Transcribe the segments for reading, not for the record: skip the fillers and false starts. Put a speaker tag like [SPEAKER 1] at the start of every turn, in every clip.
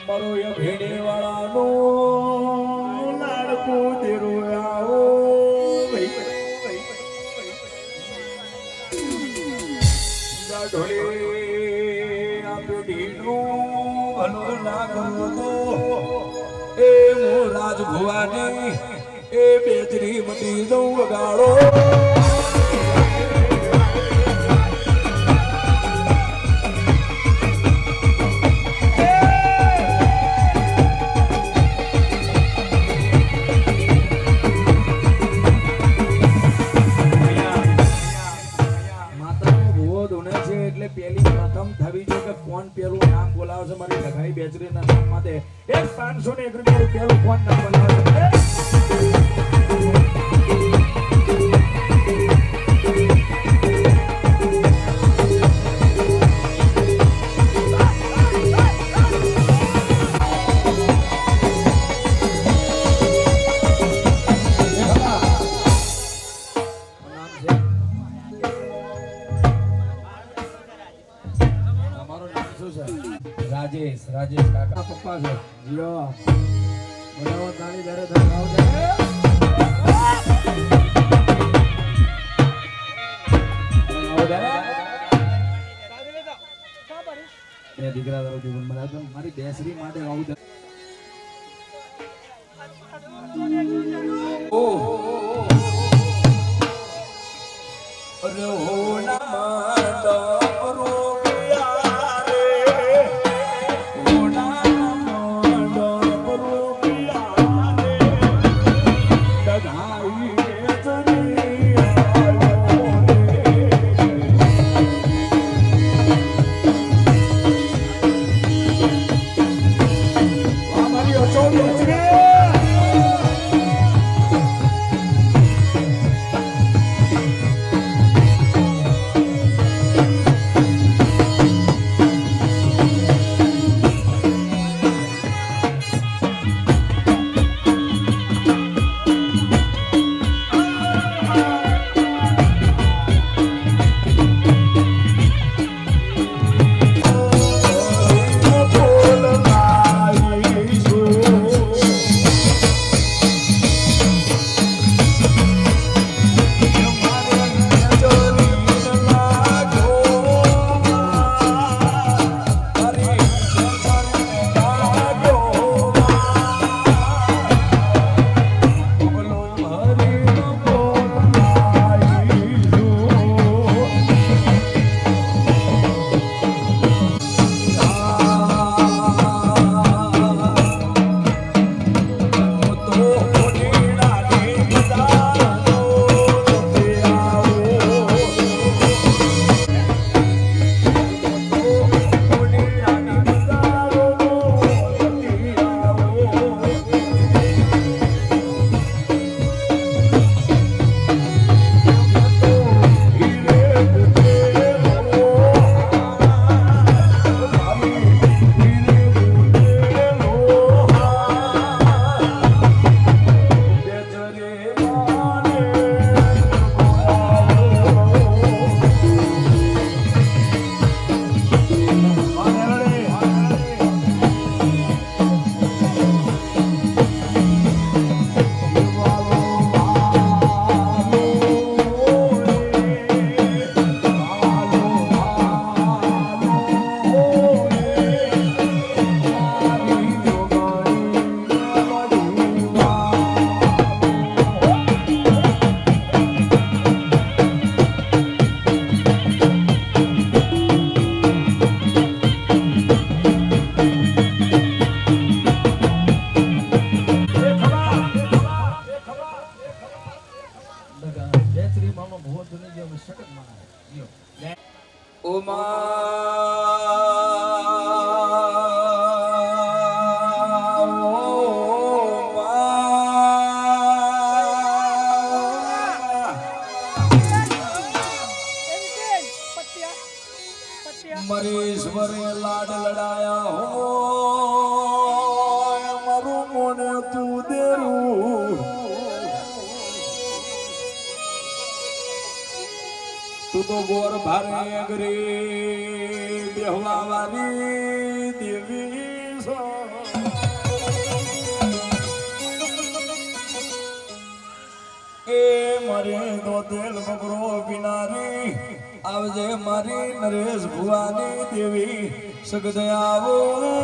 [SPEAKER 1] મારો એ ભેડે વાળાનો લાડકો દેરો આવો ઢોલે આ પેઢીનું ભલું ના કરવું તો એ હું રાજ ભુવાની એ બેજરી મટી દઉં વગાડો પેલી પ્રથમ થવી છે કે કોણ પેલું નામ બોલાવશે મારી લગાઈ બેચરીના નામ માટે 501 રૂપિયા પેલું કોણ નામ બોલાવશે રાજેશ કાકા પપ્પા છે યો બોલાવો તાળી ઘરે આવજે એ દીકરા તારો જીવન બનાવતો મારી બેસરી માટે આવું ઓ અરે હો ના મરેશ્વરે લાડ લડાયા હો મારું મોને તું દેરું તું તો ગોર ભારે અગરે બેહવા વાળી દેવી છો તો તેલ બકરો પીનારી આવજે મારી નરેશ ભુવાની દેવી સગદ આવો રે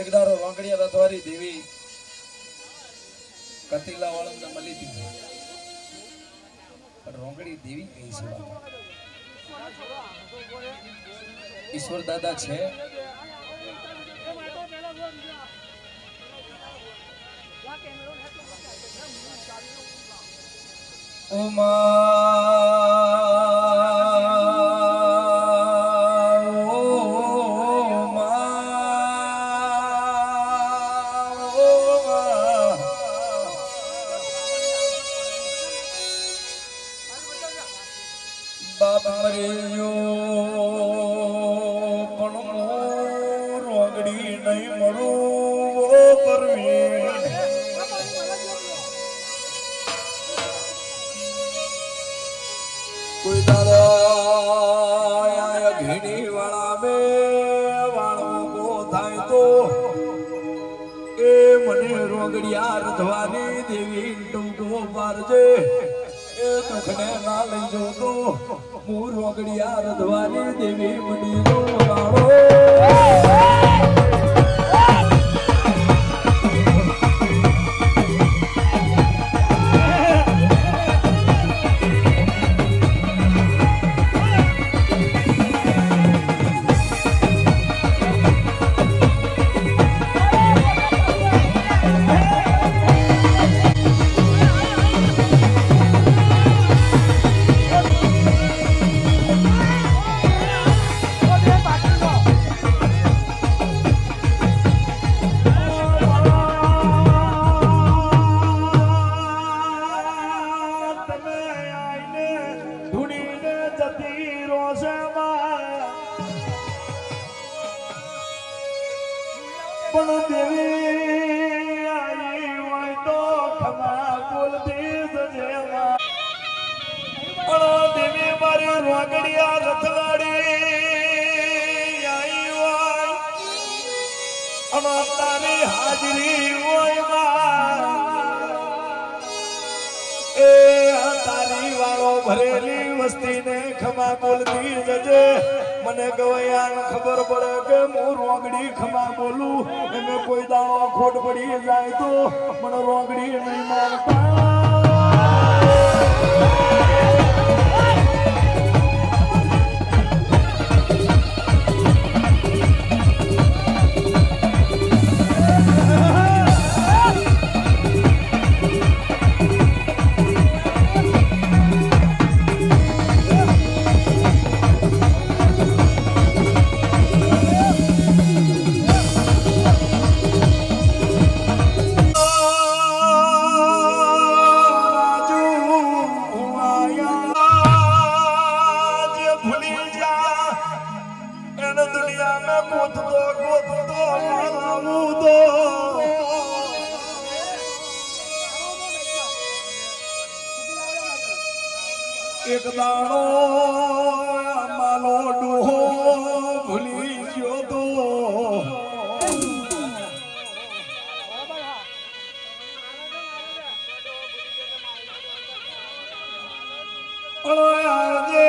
[SPEAKER 1] એકદારો રોંગડિયા રથવારી દેવી કતિલા વાળા મળી હતી પણ રોંગડી દેવી કઈ છે ઈશ્વર દાદા છે બાપ મરેયો પણ રોગડી નહીં મળું પરવી કોઈ દાદા ઘીણી વાળા બે વાળો થાય તો એ મને રોગડિયા રધવાની દેવી ટૂંકો પારજે એ દુખને ના લઈ જો તો હું રોગડિયા રધવાની દેવી મળી નો રાણો મારી રોગડિયા રથવાડી આઈ હોય અને તારી હાજરી હોય એ તારી વાળો ભરેલી વસ્તીને ખમા બોલતી જજે મને ગવૈયાને ખબર પડે કે હું રોગડી ખમા બોલું એને કોઈ દાણો ખોટ પડી જાય તો મને રોગડી નહીં મારતા એક દાણો માલો ડોહો ભૂલી ગયો તો આજે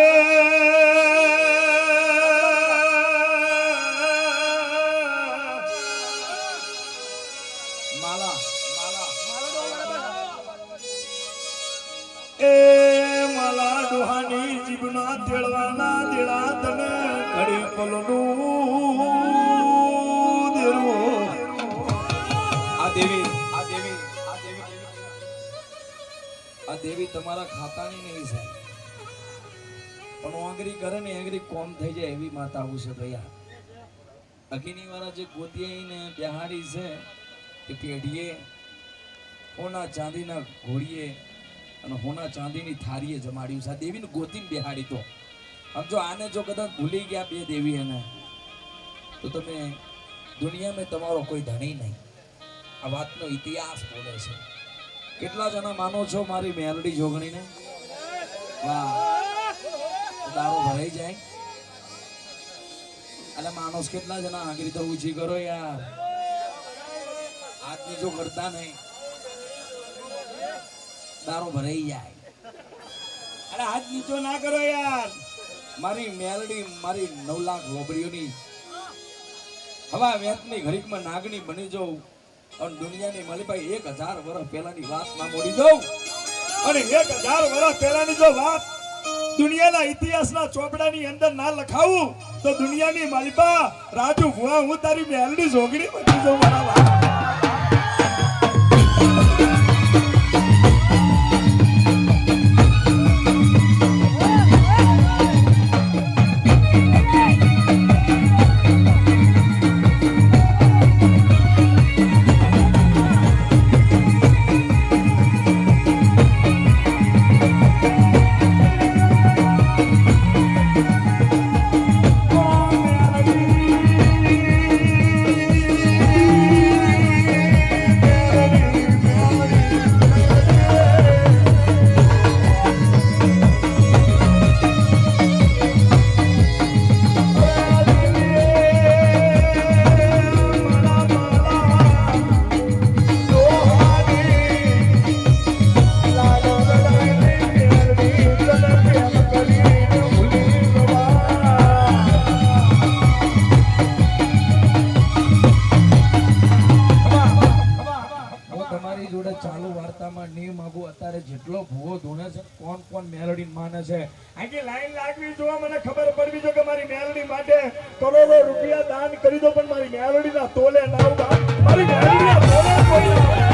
[SPEAKER 1] માલા માલા એ માલા ડોહાની જીભના તેડવાના દેડા તને ઘડી પલનું દેરો આ દેવી તમારા ખાતાની નહીં છે પણ આંગરી કરે ને આંગરી કોમ થઈ જાય એવી માતા આવું છે ભૈયા અગીની વાળા જે ગોતિયાઈને બિહાડી છે એ પેઢીએ હોના ચાંદીના ઘોડીએ અને હોના ચાંદીની થારીએ જમાડ્યું છે દેવીને ગોતીને બેહાડી તો આમ જો આને જો કદાચ ભૂલી ગયા બે દેવી એને તો તમે દુનિયામાં તમારો કોઈ ધણી નહીં આ વાતનો ઇતિહાસ બોલે છે કેટલા જણા માનો છો મારી મેલડી જોગણીને વાહ દારો ભરાઈ જાય એટલે માણસ કેટલા જણા આગળ તો ઊંચી કરો યાર આજની જો કરતા નહીં દારો ભરાઈ જાય અરે હાથ નીચો ના કરો યાર મારી મેલડી મારી 9 લાખ લોબડીઓની હવા વેતની ઘડીકમાં નાગણી બની જાઉં અને દુનિયાની માલિભાઈ 1000 વર્ષ પહેલાની વાત ના મોડી જાઉં અને 1000 વર્ષ પહેલાની જો વાત દુનિયાના ઇતિહાસના ચોપડાની અંદર ના લખાવું તો દુનિયાની માલિબા રાજુ ભુવા હું તારી મેલડી જોગણી બની જાઉં મારા વાત જેટલો ભૂવો ધૂણે છે કોણ કોણ મેલડી માને છે આખી લાઈન લાગવી જોવા મને ખબર પડવી જો કે મારી મેલડી માટે કરોડો રૂપિયા દાન કરી દો પણ મારી મેલડીના તોલે ના ઉભા મારી મેલડીના તોલે કોઈ ના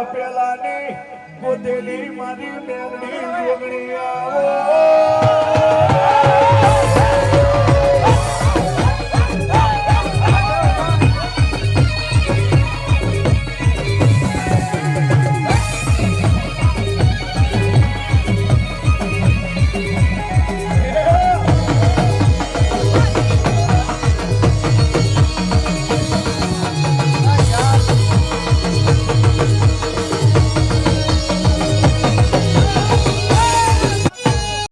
[SPEAKER 1] પેલાની ગોતેલી મારી મેલડી જોગણી આવો